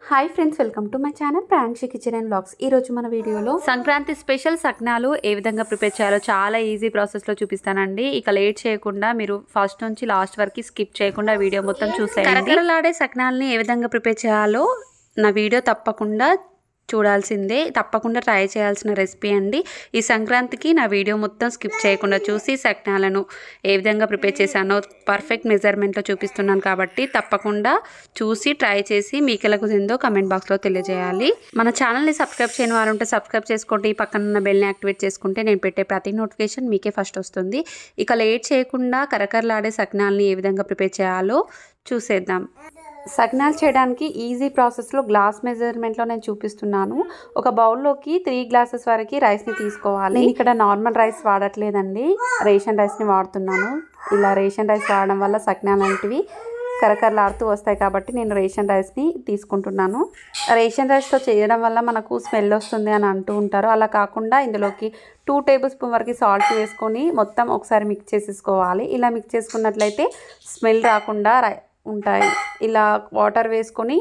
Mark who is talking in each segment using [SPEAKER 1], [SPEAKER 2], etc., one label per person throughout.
[SPEAKER 1] Hi friends, welcome to my channel Prankshi kitchen and vlogs. ఈ రోజు మన వీడియోలో సంక్రాంతి స్పెషల్ సగ్నాలు ఏ విధంగా ప్రిపేర్ చేయాలో చాలా ఈజీ ప్రాసెస్లో చూపిస్తానండి. ఇక లేట్ చేయకుండా మీరు ఫస్ట్ నుంచి లాస్ట్ వరకు స్కిప్ చేయకుండా వీడియో మొత్తం చూసేయండి. కరకరలాడే సగ్నాలని ఏ విధంగా ప్రిపేర్ చేయాలో నా వీడియో తప్పకుండా చూడాల్సిందే, తప్పకుండా ట్రై చేయాల్సిన రెసిపీ అండి. ఈ సంక్రాంతికి నా వీడియో మొత్తం స్కిప్ చేయకుండా చూసి సగ్నాలను ఏ విధంగా ప్రిపేర్ చేశానో పర్ఫెక్ట్ మెజర్మెంట్లో చూపిస్తున్నాను కాబట్టి తప్పకుండా చూసి ట్రై చేసి మీకు ఎలా కుదిరిందో కమెంట్ బాక్స్లో తెలియజేయాలి. మన ఛానల్ని సబ్స్క్రైబ్ చేయని వారు ఉంటే సబ్స్క్రైబ్ చేసుకోండి, పక్కన ఉన్న బెల్ని యాక్టివేట్ చేసుకుంటే నేను పెట్టే ప్రతి నోటిఫికేషన్ మీకే ఫస్ట్ వస్తుంది. ఇక లేట్ చేయకుండా కరకరలాడే సగ్నాలని ఏ విధంగా ప్రిపేర్ చేయాలో చూసేద్దాం. సగ్నాలు చేయడానికి ఈజీ ప్రాసెస్లో గ్లాస్ మెజర్మెంట్లో నేను చూపిస్తున్నాను. ఒక బౌల్లోకి 3 గ్లాసెస్ వరకు రైస్ని తీసుకోవాలి. నేను ఇక్కడ నార్మల్ రైస్ వాడట్లేదండి, రేషన్ రైస్ని వాడుతున్నాను. ఇలా రేషన్ రైస్ వాడడం వల్ల సగ్నాలు లాంటివి కరకరలాడుతూ వస్తాయి కాబట్టి నేను రేషన్ రైస్ని తీసుకుంటున్నాను. రేషన్ రైస్తో చేయడం వల్ల మనకు స్మెల్ వస్తుంది అని అంటూ ఉంటారు. అలా కాకుండా ఇందులోకి 2 టేబుల్ స్పూన్ వరకు సాల్ట్ వేసుకొని మొత్తం ఒకసారి మిక్స్ చేసేసుకోవాలి. ఇలా మిక్స్ చేసుకున్నట్లయితే స్మెల్ రాకుండా ఉంటాయి. ఇలా వాటర్ వేసుకొని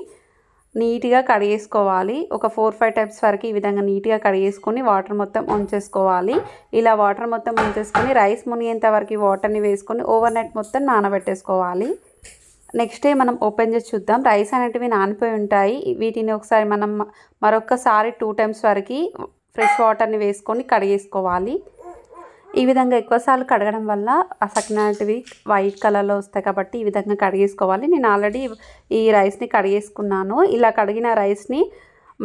[SPEAKER 1] నీట్గా కడిగేసుకోవాలి. ఒక 4-5 టైమ్స్ వరకు ఈ విధంగా నీట్గా కడిగేసుకొని వాటర్ మొత్తం ఉంచేసుకోవాలి. ఇలా వాటర్ మొత్తం ఉంచేసుకొని రైస్ మునిగేంత వరకు వాటర్ని వేసుకొని ఓవర్ నైట్ మొత్తం నానబెట్టేసుకోవాలి. నెక్స్ట్ డే మనం ఓపెన్ చేసి చూద్దాం. రైస్ అనేటివి నానిపోయి ఉంటాయి. వీటిని ఒకసారి మనం మరొకసారి 2 టైమ్స్ వరకు ఫ్రెష్ వాటర్ని వేసుకొని కడిగేసుకోవాలి. ఈ విధంగా ఎక్కువసార్లు కడగడం వల్ల ఆ సగ్నాటివి వైట్ కలర్లో వస్తాయి కాబట్టి ఈ విధంగా కడిగేసుకోవాలి. నేను ఆల్రెడీ ఈ రైస్ని కడిగేసుకున్నాను. ఇలా కడిగిన రైస్ని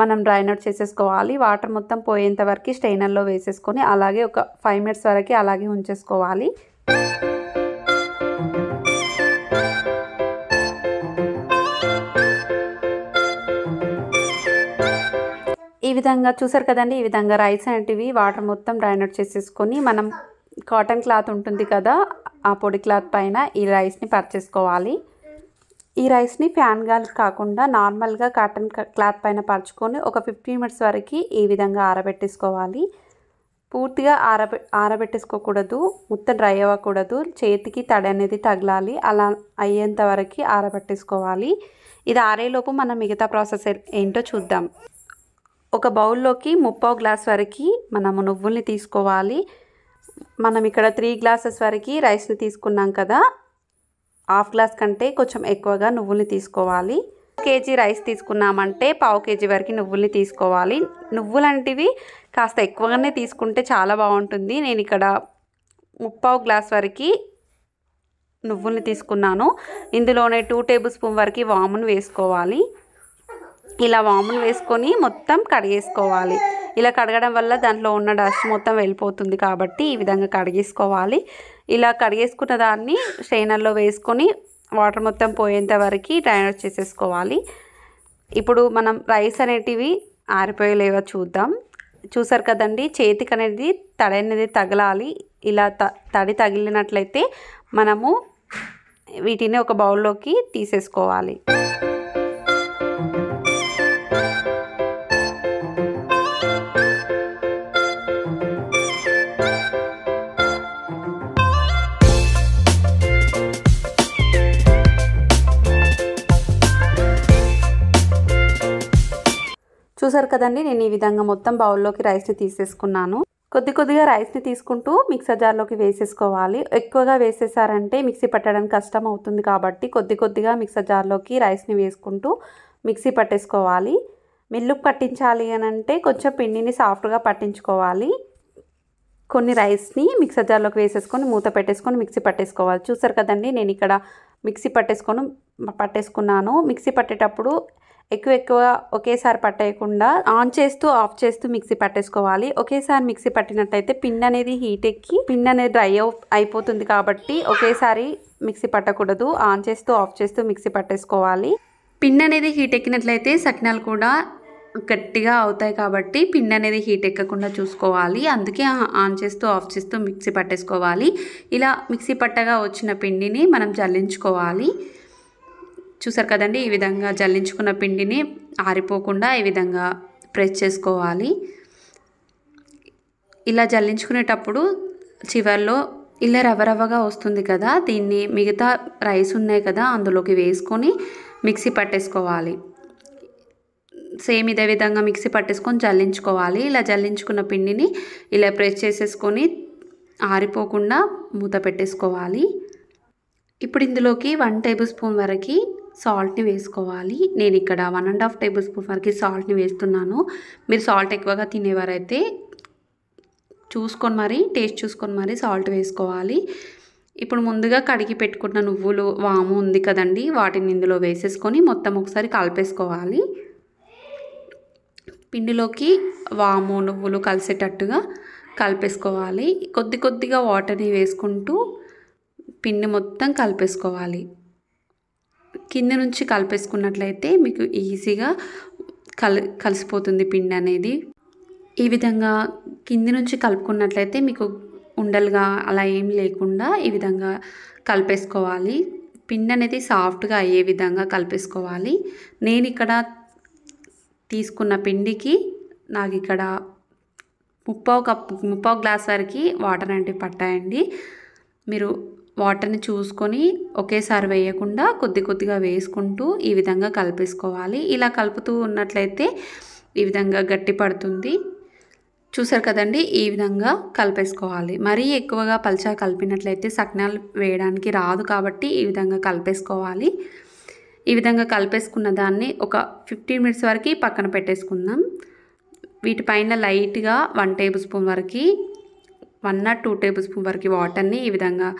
[SPEAKER 1] మనం డ్రైన్ అవుట్ చేసేసుకోవాలి. వాటర్ మొత్తం పోయేంత వరకు స్ట్రైనర్లో వేసేసుకొని అలాగే ఒక 5 మినిట్స్ వరకు అలాగే ఉంచేసుకోవాలి. ఈ విధంగా చూసారు కదండి, ఈ విధంగా రైస్ అనేటివి వాటర్ మొత్తం డ్రైన్ అవుట్ చేసేసుకొని మనం కాటన్ క్లాత్ ఉంటుంది కదా, ఆ పొడి క్లాత్ పైన ఈ రైస్ని పరచేసుకోవాలి. ఈ రైస్ని ఫ్యాన్ గాలి కాకుండా నార్మల్గా కాటన్ క్లాత్ పైన పరుచుకొని ఒక 15 మినిట్స్ వరకు ఈ విధంగా ఆరబెట్టేసుకోవాలి. పూర్తిగా ఆరబెట్టేసుకోకూడదు, మొత్తం డ్రై అవ్వకూడదు, చేతికి తడి అనేది తగలాలి. అలా అయ్యేంత వరకు ఆరబెట్టేసుకోవాలి. ఇది ఆరేలోపు మనం మిగతా ప్రాసెస్ ఏంటో చూద్దాం. ఒక బౌల్లోకి 3/4 గ్లాస్ వరకు మనము నువ్వుల్ని తీసుకోవాలి. మనం ఇక్కడ 3 గ్లాసెస్ వరకు రైస్ని తీసుకున్నాం కదా, 1/2 గ్లాస్ కంటే కొంచెం ఎక్కువగా నువ్వుల్ని తీసుకోవాలి. 1 కేజీ రైస్ తీసుకున్నామంటే 1/2 కేజీ వరకు నువ్వుల్ని తీసుకోవాలి. నువ్వులంటివి కాస్త ఎక్కువగానే తీసుకుంటే చాలా బాగుంటుంది. నేను ఇక్కడ 3/4 గ్లాస్ వరకు నువ్వుల్ని తీసుకున్నాను. ఇందులోనే 2 టేబుల్ స్పూన్ వరకు వామును వేసుకోవాలి. ఇలా వాములు వేసుకొని మొత్తం కడిగేసుకోవాలి. ఇలా కడగడం వల్ల దాంట్లో ఉన్న డస్ట్ మొత్తం వెళ్ళిపోతుంది కాబట్టి ఈ విధంగా కడిగేసుకోవాలి. ఇలా కడిగేసుకున్న దాన్ని స్ట్రైనర్లో వేసుకొని వాటర్ మొత్తం పోయేంత వరకు డ్రైన్ అవుట్ చేసేసుకోవాలి. ఇప్పుడు మనం రైస్ అనేటివి ఆరిపోయలేవో చూద్దాం. చూసారు కదండి, చేతికి అనేది తడి అనేది తగలాలి. ఇలా తడి తగిలినట్లయితే మనము వీటిని ఒక బౌల్లోకి తీసేసుకోవాలి. చూసారు కదండి, నేను ఈ విధంగా మొత్తం బౌల్లోకి రైస్ని తీసేసుకున్నాను. కొద్దిగా రైస్ని తీసుకుంటూ మిక్సర్ జార్లోకి వేసేసుకోవాలి. ఎక్కువగా వేసేసారంటే మిక్సీ పట్టడానికి కష్టం అవుతుంది కాబట్టి కొద్దిగా మిక్సర్ జార్లోకి రైస్ని వేసుకుంటూ మిక్సీ పట్టేసుకోవాలి. మిల్లుకు పట్టించాలి అని అంటే కొంచెం పిండిని సాఫ్ట్గా పట్టించుకోవాలి. కొన్ని రైస్ని మిక్సర్ జార్లోకి వేసేసుకొని మూత పెట్టేసుకొని మిక్సీ పట్టేసుకోవాలి. చూసారు కదండి, నేను ఇక్కడ మిక్సీ పట్టేసుకున్నాను. మిక్సీ పట్టేటప్పుడు ఎక్కువ ఒకేసారి పట్టేయకుండా ఆన్ చేస్తూ ఆఫ్ చేస్తూ మిక్సీ పట్టేసుకోవాలి. ఒకేసారి మిక్సీ పట్టినట్టయితే పిండి అనేది హీట్ ఎక్కి పిండి అనేది డ్రై అయిపోతుంది కాబట్టి ఒకేసారి మిక్సీ పట్టకూడదు. ఆన్ చేస్తూ ఆఫ్ చేస్తూ మిక్సీ పట్టేసుకోవాలి. పిండి అనేది హీట్ ఎక్కినట్లయితే సగ్నాలు కూడా గట్టిగా అవుతాయి కాబట్టి పిండి అనేది హీట్ ఎక్కకుండా చూసుకోవాలి. అందుకే ఆన్ చేస్తూ ఆఫ్ చేస్తూ మిక్సీ పట్టేసుకోవాలి. ఇలా మిక్సీ పట్టగా వచ్చిన పిండిని మనం జల్లించుకోవాలి. చూసారు కదండి, ఈ విధంగా జల్లించుకున్న పిండిని ఆరిపోకుండా ఈ విధంగా ప్రెస్ చేసుకోవాలి. ఇలా జల్లించుకునేటప్పుడు చివర్లో ఇలా రవ్వగా వస్తుంది కదా, దీన్ని మిగతా రైస్ ఉన్నాయి కదా అందులోకి వేసుకొని మిక్సీ పట్టేసుకోవాలి. సేమ్ ఇదే విధంగా మిక్సీ పట్టేసుకొని జల్లించుకోవాలి. ఇలా జల్లించుకున్న పిండిని ఇలా ప్రెస్ చేసేసుకొని ఆరిపోకుండా మూత పెట్టేసుకోవాలి. ఇప్పుడు ఇందులోకి 1 టేబుల్ స్పూన్ వరకు సాల్ట్ని వేసుకోవాలి. నేను ఇక్కడ 1.5 టేబుల్ స్పూన్ వరకు సాల్ట్ని వేస్తున్నాను. మీరు సాల్ట్ ఎక్కువగా తినేవారైతే చూసుకొని మరి టేస్ట్ చూసుకొని మరి సాల్ట్ వేసుకోవాలి. ఇప్పుడు ముందుగా కడిగి పెట్టుకున్న నువ్వులు, వాము ఉంది కదండి, వాటిని ఇందులో వేసేసుకొని మొత్తం ఒకసారి కలిపేసుకోవాలి. పిండిలోకి వాము, నువ్వులు కలిసేటట్టుగా కలిపేసుకోవాలి. కొద్దిగా వాటర్ని వేసుకుంటూ పిండి మొత్తం కలిపేసుకోవాలి. కింద నుంచి కలిపేసుకున్నట్లయితే మీకు ఈజీగా కలిసిపోతుంది పిండి అనేది. ఈ విధంగా కింది నుంచి కలుపుకున్నట్లయితే మీకు ఉండలుగా అలా ఏం లేకుండా ఈ విధంగా కలిపేసుకోవాలి. పిండి అనేది సాఫ్ట్గా అయ్యే విధంగా కలిపేసుకోవాలి. నేను ఇక్కడ తీసుకున్న పిండికి నాకు ఇక్కడ 3/4 గ్లాస్ వరకు వాటర్ అంటే పట్టాయండి. మీరు వాటర్ని చూసుకొని ఒకేసారి వేయకుండా కొద్దిగా వేసుకుంటూ ఈ విధంగా కలిపేసుకోవాలి. ఇలా కలుపుతూ ఉన్నట్లయితే ఈ విధంగా గట్టి పడుతుంది. చూసారు కదండి, ఈ విధంగా కలిపేసుకోవాలి. మరీ ఎక్కువగా పల్చగా కలిపినట్లయితే సకినాలు వేయడానికి రాదు కాబట్టి ఈ విధంగా కలిపేసుకోవాలి. ఈ విధంగా కలిపేసుకున్న దాన్ని ఒక 15 మినిట్స్ వరకు పక్కన పెట్టేసుకుందాం. వీటిపైన లైట్గా 1 టేబుల్ స్పూన్ వరకు 1 or 2 టేబుల్ స్పూన్ వరకు వాటర్ని ఈ విధంగా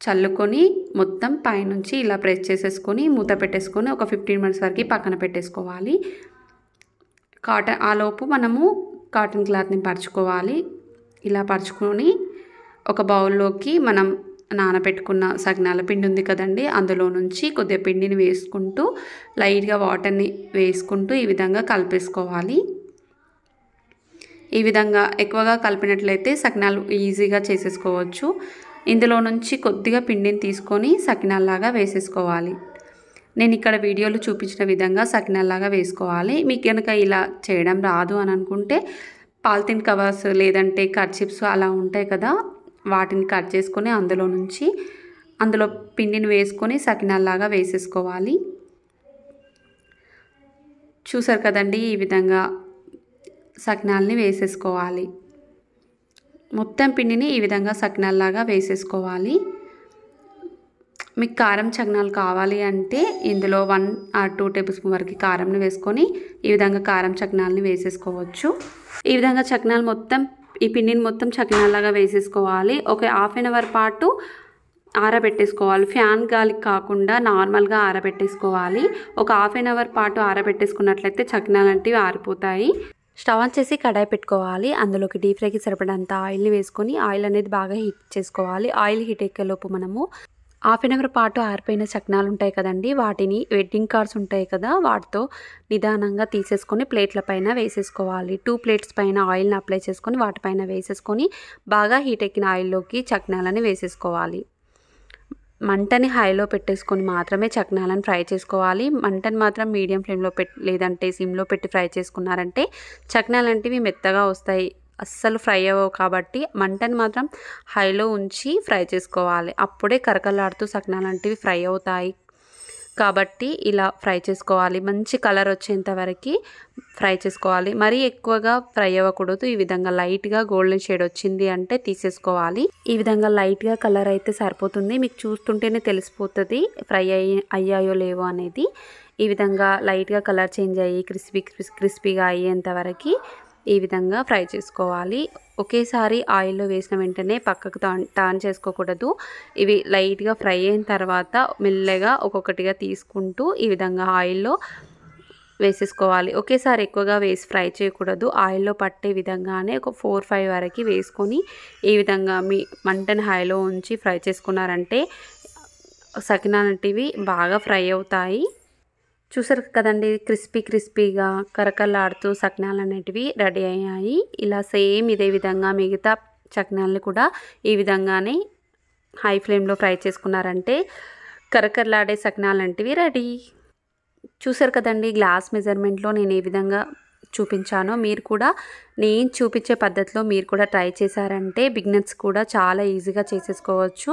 [SPEAKER 1] చల్లుకొని మొత్తం పైనుంచి ఇలా ప్రెస్ చేసేసుకొని మూత పెట్టేసుకొని ఒక 15 మినిట్స్ వరకు పక్కన పెట్టేసుకోవాలి. ఆలోపు మనము కాటన్ క్లాత్ని పరుచుకోవాలి. ఇలా పరుచుకొని ఒక బౌల్లోకి మనం నానబెట్టుకున్న సకినాల పిండి ఉంది కదండి, అందులో నుంచి కొద్దిగా పిండిని వేసుకుంటూ లైట్గా వాటర్ని వేసుకుంటూ ఈ విధంగా కలిపేసుకోవాలి. ఈ విధంగా ఎక్కువగా కలిపినట్లయితే సకినాలు ఈజీగా చేసేసుకోవచ్చు. ఇందులో నుంచి కొద్దిగా పిండిని తీసుకొని సకినాల్లాగా వేసేసుకోవాలి. నేను ఇక్కడ వీడియోలో చూపించిన విధంగా సకినాల్లాగా వేసుకోవాలి. మీకు కనుక ఇలా చేయడం రాదు అని అనుకుంటే పాలిథిన్ కవర్స్ లేదంటే కర్చిప్స్ అలా ఉంటాయి కదా, వాటిని కట్ చేసుకొని అందులో పిండిని వేసుకొని సకినాల్లాగా వేసేసుకోవాలి. చూసారు కదండి, ఈ విధంగా సకినాల్ని వేసేసుకోవాలి. మొత్తం పిండిని ఈ విధంగా సకినాల్లాగా వేసేసుకోవాలి. మీకు కారం సకినాలు కావాలి అంటే ఇందులో 1 or 2 టేబుల్ స్పూన్ వరకు కారంని వేసుకొని ఈ విధంగా కారం సకినాలని వేసేసుకోవచ్చు. ఈ విధంగా సకినాలు మొత్తం ఈ పిండిని మొత్తం సకినాల్లాగా వేసేసుకోవాలి. ఒక 1/2 అవర్ పాటు ఆరబెట్టేసుకోవాలి. ఫ్యాన్ గాలికి కాకుండా నార్మల్గా ఆరబెట్టేసుకోవాలి. ఒక 1/2 అవర్ పాటు ఆరబెట్టేసుకున్నట్లయితే సకినాలు అనేవి ఆరిపోతాయి. స్టవ్ ఆన్ చేసి కడాయి పెట్టుకోవాలి. అందులోకి డీప్ ఫ్రైకి సరిపడంత ఆయిల్ని వేసుకొని ఆయిల్ అనేది బాగా హీట్ చేసుకోవాలి. ఆయిల్ హీట్ ఎక్కేలోపు మనము 1/2 అవర్ పాటు ఆరిపోయిన సకినాలు ఉంటాయి కదండి, వాటిని వెడ్డింగ్ కార్డ్స్ ఉంటాయి కదా, వాటితో నిదానంగా తీసేసుకొని ప్లేట్ల పైన వేసేసుకోవాలి. 2 ప్లేట్స్ పైన ఆయిల్ని అప్లై చేసుకొని వాటిపైన వేసేసుకొని బాగా హీట్ ఎక్కిన ఆయిల్లోకి సకినాలని వేసేసుకోవాలి. మంటని హైలో పెట్టేసుకొని మాత్రమే సకినాలను ఫ్రై చేసుకోవాలి. మంటని మాత్రం మీడియం ఫ్లేమ్లో లేదంటే సిమ్లో పెట్టి ఫ్రై చేసుకున్నారంటే సకినాలు అనేవి మెత్తగా వస్తాయి, అస్సలు ఫ్రై అవ్వవు. కాబట్టి మంటని మాత్రం హైలో ఉంచి ఫ్రై చేసుకోవాలి. అప్పుడే కరకలాడుతూ సకినాలు అనేవి ఫ్రై అవుతాయి. కాబట్టి ఇలా ఫ్రై చేసుకోవాలి. మంచి కలర్ వచ్చేంత వరకు ఫ్రై చేసుకోవాలి. మరీ ఎక్కువగా ఫ్రై అవ్వకూడదు. ఈ విధంగా లైట్గా గోల్డెన్ షేడ్ వచ్చింది అంటే తీసేసుకోవాలి. ఈ విధంగా లైట్గా కలర్ అయితే సరిపోతుంది. మీకు చూస్తుంటేనే తెలిసిపోతుంది ఫ్రై అయ్యాయో లేవో అనేది. ఈ విధంగా లైట్గా కలర్ చేంజ్ అయ్యి క్రిస్పీగా అయ్యేంత వరకు ఈ విధంగా ఫ్రై చేసుకోవాలి. ఒకేసారి ఆయిల్లో వేసిన వెంటనే పక్కకు టర్న్ చేసుకోకూడదు. ఇవి లైట్గా ఫ్రై అయిన తర్వాత మెల్లగా ఒక్కొక్కటిగా తీసుకుంటూ ఈ విధంగా ఆయిల్లో వేసేసుకోవాలి. ఒకేసారి ఎక్కువగా వేసి ఫ్రై చేయకూడదు. ఆయిల్లో పట్టే విధంగానే ఒక 4-5 వరకు వేసుకొని ఈ విధంగా మీ మంటని హైలో ఉంచి ఫ్రై చేసుకున్నారంటే సకినాలు అనేటివి బాగా ఫ్రై అవుతాయి. చూసారు కదండి, క్రిస్పీగా కరకలాడుతూ సకినాలు అనేటివి రెడీ అయ్యాయి. ఇలా సేమ్ ఇదే విధంగా మిగతా సకినాలని కూడా ఈ విధంగానే హై ఫ్లేమ్లో ఫ్రై చేసుకున్నారంటే కరకరలాడే సకినాలు అనేటివి రెడీ. చూసారు కదండి, గ్లాస్ మెజర్మెంట్లో నేను ఏ విధంగా చూపించానో మీరు కూడా నేను చూపించే పద్ధతిలో మీరు కూడా ట్రై చేశారంటే బిగినర్స్ కూడా చాలా ఈజీగా చేసేసుకోవచ్చు.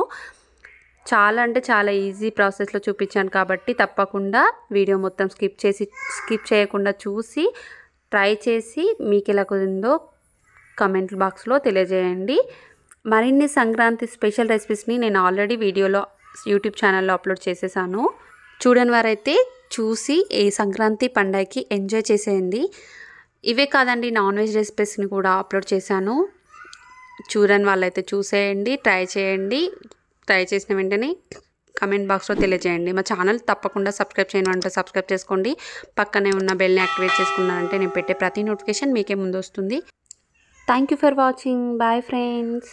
[SPEAKER 1] చాలా అంటే చాలా ఈజీ ప్రాసెస్లో చూపించాను కాబట్టి తప్పకుండా వీడియో మొత్తం స్కిప్ చేయకుండా చూసి ట్రై చేసి మీకు ఎలా కుదిరిందో కామెంట్ బాక్స్లో తెలియజేయండి. మరిన్ని సంక్రాంతి స్పెషల్ రెసిపీస్ని నేను ఆల్రెడీ వీడియోలో యూట్యూబ్ ఛానల్లో అప్లోడ్ చేసేసాను. చూడని వారైతే చూసి ఈ సంక్రాంతి పండగకి ఎంజాయ్ చేసేయండి. ఇవే కాదండి, నాన్ వెజ్ రెసిపీస్ని కూడా అప్లోడ్ చేశాను. చూడని వాళ్ళైతే చూసేయండి, ట్రై చేయండి. ట్రై చేసిన వెంటనే కమెంట్ బాక్స్లో తెలియజేయండి. మా ఛానల్ తప్పకుండా సబ్స్క్రైబ్ చేయమంటే సబ్స్క్రైబ్ చేసుకోండి. పక్కనే ఉన్న బెల్ని యాక్టివేట్ చేసుకున్నారంటే నేను పెట్టే ప్రతి నోటిఫికేషన్ మీకే ముందు వస్తుంది. Thank you for watching. Bye friends.